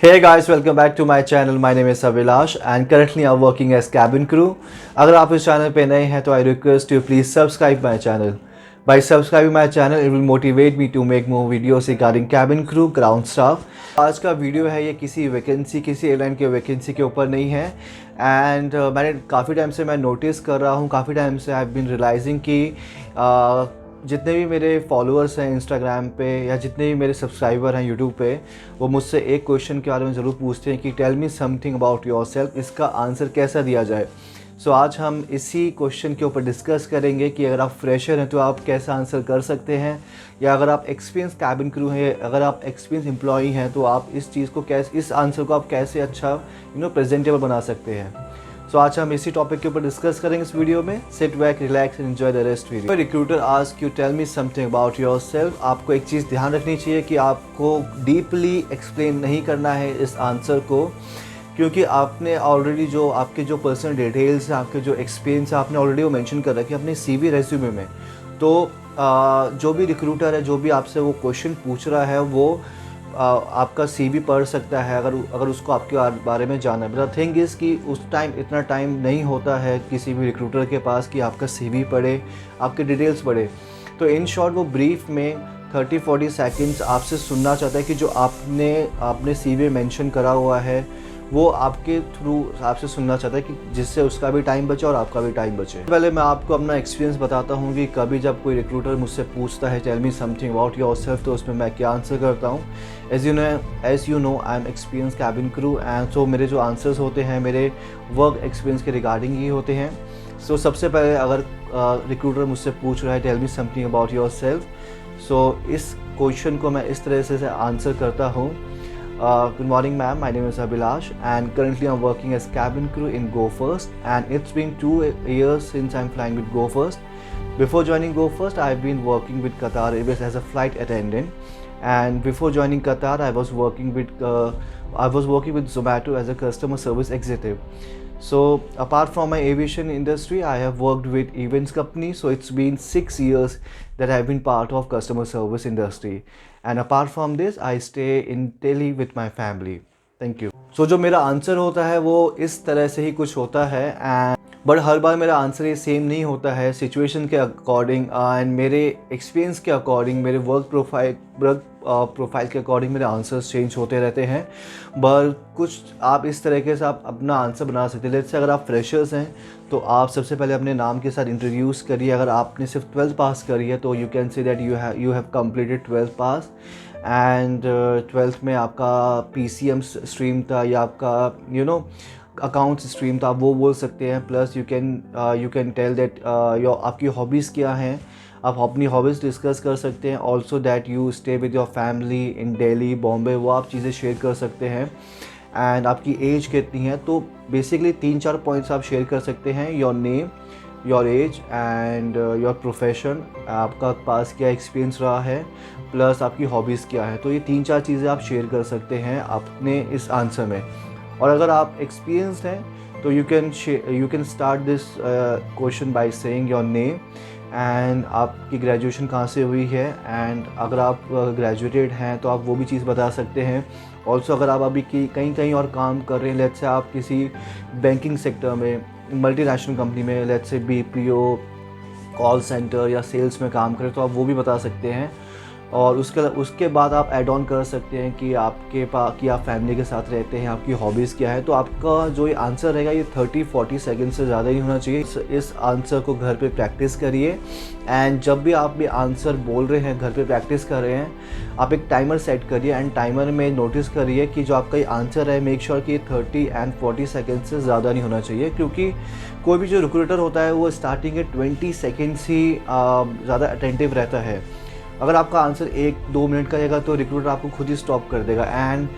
Hey guys, welcome back to my channel. My name is Abhilash and currently I'm working as cabin crew. अगर आप इस channel पे नए हैं तो I request you please subscribe my channel. By subscribing my channel, it will motivate me to make more videos regarding cabin crew, ground staff. आज का video है ये किसी वैकेंसी, किसी एयरलाइन के वैकेंसी के ऊपर नहीं है एंड मैंने काफ़ी टाइम से मैं नोटिस कर रहा हूँ, काफ़ी टाइम से आई हैव बीन रियलाइजिंग कि जितने भी मेरे फॉलोअर्स हैं इंस्टाग्राम पे या जितने भी मेरे सब्सक्राइबर हैं यूट्यूब पे, वो मुझसे एक क्वेश्चन के बारे में ज़रूर पूछते हैं कि tell me something about yourself, इसका आंसर कैसा दिया जाए। सो आज हम इसी क्वेश्चन के ऊपर डिस्कस करेंगे कि अगर आप फ्रेशर हैं तो आप कैसा आंसर कर सकते हैं, या अगर आप एक्सपीरियंस कैबिन क्रू हैं, अगर आप एक्सपीरियंस एम्प्लॉई हैं तो आप इस चीज़ को कैसे, इस आंसर को आप कैसे अच्छा प्रेजेंटेबल बना सकते हैं। सो आज हम इसी टॉपिक के ऊपर डिस्कस करेंगे इस वीडियो में। Sit back, relax and enjoy the rest video. Recruiter ask you tell me something about yourself, आपको एक चीज़ ध्यान रखनी चाहिए कि आपको डीपली एक्सप्लेन नहीं करना है इस आंसर को, क्योंकि आपने ऑलरेडी जो आपके जो पर्सनल डिटेल्स हैं, आपके जो एक्सपीरियंस है, आपने ऑलरेडी वो मेंशन कर रखी है अपने CV रेज्यूमे में। तो जो भी रिक्रूटर है, जो भी आपसे वो क्वेश्चन पूछ रहा है, वो आपका CV पढ़ सकता है अगर उसको आपके बारे में जानना है। बट थिंग इज़ कि उस टाइम इतना टाइम नहीं होता है किसी भी रिक्रूटर के पास कि आपका CV पढ़े, आपके डिटेल्स पढ़े। तो इन शॉर्ट वो ब्रीफ में 30-40 सेकंड्स आपसे सुनना चाहता है कि जो आपने CV में मेंशन करा हुआ है वो आपके थ्रू आपसे सुनना चाहता है, कि जिससे उसका भी टाइम बचे और आपका भी टाइम बचे। पहले मैं आपको अपना एक्सपीरियंस बताता हूँ कि कभी जब कोई रिक्रूटर मुझसे पूछता है tell me something about yourself, तो उसमें मैं क्या आंसर करता हूँ। As you know I am experience cabin crew and so मेरे जो आंसर्स होते हैं मेरे वर्क एक्सपीरियंस के रिगार्डिंग ही होते हैं। सो सबसे पहले अगर रिक्रूटर मुझसे पूछ रहा है tell me something about yourself, so इस क्वेश्चन को मैं इस तरह से आंसर करता हूँ। Good morning ma'am, my name is Abhilash and currently I'm working as cabin crew in Go First, and it's been 2 years since I'm flying with Go First. Before joining Go First, I've been working with Qatar Airways as a flight attendant, and before joining Qatar I was working with Zomato as a customer service executive. So apart from my aviation industry, I have worked with events company, so it's been 6 years that I've been part of customer service industry, and apart from this I stay in Delhi with my family. Thank you. So जो मेरा answer होता है वो इस तरह से ही कुछ होता है, एंड बट हर बार मेरा आंसर ये सेम नहीं होता है। सिचुएशन के अकॉर्डिंग एंड मेरे एक्सपीरियंस के अकॉर्डिंग, मेरे वर्क प्रोफाइल के अकॉर्डिंग मेरे आंसर्स चेंज होते रहते हैं। बट कुछ आप इस तरीके से आप अपना आंसर बना सकते हैं। लेट्स से अगर आप फ्रेशर्स हैं तो आप सबसे पहले अपने नाम के साथ इंट्रोड्यूस करिए। अगर आपने सिर्फ 12th पास करी है तो you can say that you have completed 12th pass, and 12th में आपका PCM स्ट्रीम था या आपका अकाउंट्स स्ट्रीम था, आप वो बोल सकते हैं। Plus you can tell that आपकी हॉबीज़ क्या हैं, आप अपनी हॉबीज़ डिस्कस कर सकते हैं। Also that you stay with your family in Delhi, Bombay, वो आप चीज़ें शेयर कर सकते हैं। एंड आपकी एज कितनी है, तो बेसिकली 3-4 पॉइंट्स आप शेयर कर सकते हैं। Your name, your age and your profession, आपका पास क्या एक्सपीरियंस रहा है, प्लस आपकी हॉबीज़ क्या है। तो ये 3-4 चीज़ें आप शेयर कर सकते हैं अपने इस आंसर में। और अगर आप एक्सपीरियंस्ड हैं तो you can start this question by saying your name and आपकी ग्रेजुएशन कहाँ से हुई है, एंड अगर आप ग्रेजुएटेड हैं तो आप वो भी चीज़ बता सकते हैं। ऑल्सो अगर आप अभी कहीं और काम कर रहे हैं, लेट्स से आप किसी बैंकिंग सेक्टर में, मल्टीनेशनल कंपनी में, let's say BPO, call centre या सेल्स में काम करें, तो आप वो भी बता सकते हैं। और उसके बाद आप ऐड ऑन कर सकते हैं कि कि आप फैमिली के साथ रहते हैं, आपकी हॉबीज़ क्या है। तो आपका जो ये आंसर रहेगा ये 30-40 सेकंड से ज़्यादा ही होना चाहिए। इस आंसर को घर पे प्रैक्टिस करिए, एंड जब भी आप ये आंसर बोल रहे हैं, घर पे प्रैक्टिस कर रहे हैं, आप एक टाइमर सेट करिए एंड टाइमर में नोटिस करिए कि जो आपका ये आंसर है, मेक श्योर कि 30 and 40 सेकेंड से ज़्यादा नहीं होना चाहिए, क्योंकि कोई भी जो रिक्रूटर होता है वो स्टार्टिंग के 20 सेकेंड्स ही ज़्यादा अटेंटिव रहता है। अगर आपका आंसर 1-2 मिनट का रहेगा तो रिक्रूटर आपको खुद ही स्टॉप कर देगा। एंड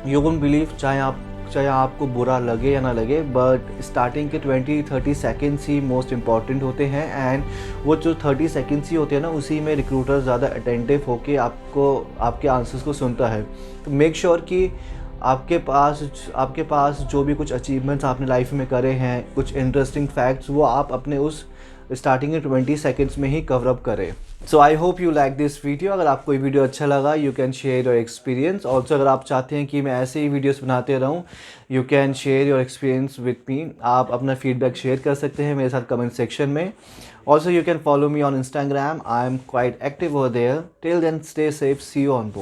यू वोंट बिलीव, चाहे आपको बुरा लगे या ना लगे, बट स्टार्टिंग के 20-30 सेकेंड्स ही मोस्ट इम्पॉर्टेंट होते हैं, एंड वो जो 30 सेकेंड्स ही होते हैं ना, उसी में रिक्रूटर ज़्यादा अटेंटिव होके आपके आंसर्स को सुनता है। तो मेक श्योर कि आपके पास जो भी कुछ अचीवमेंट्स आपने लाइफ में करे हैं, कुछ इंटरेस्टिंग फैक्ट्स, वो आप अपने उस स्टार्टिंग में 20 सेकेंड्स में ही कवर अप करें। So I hope you like this video. अगर आपको ये वीडियो अच्छा लगा you can share your experience. Also अगर आप चाहते हैं कि मैं ऐसे ही वीडियोस बनाते रहूँ you can share your experience with me. आप अपना फीडबैक शेयर कर सकते हैं मेरे साथ कमेंट सेक्शन में। Also you can follow me on Instagram, I am quite active over there. Till then stay safe, see you on board.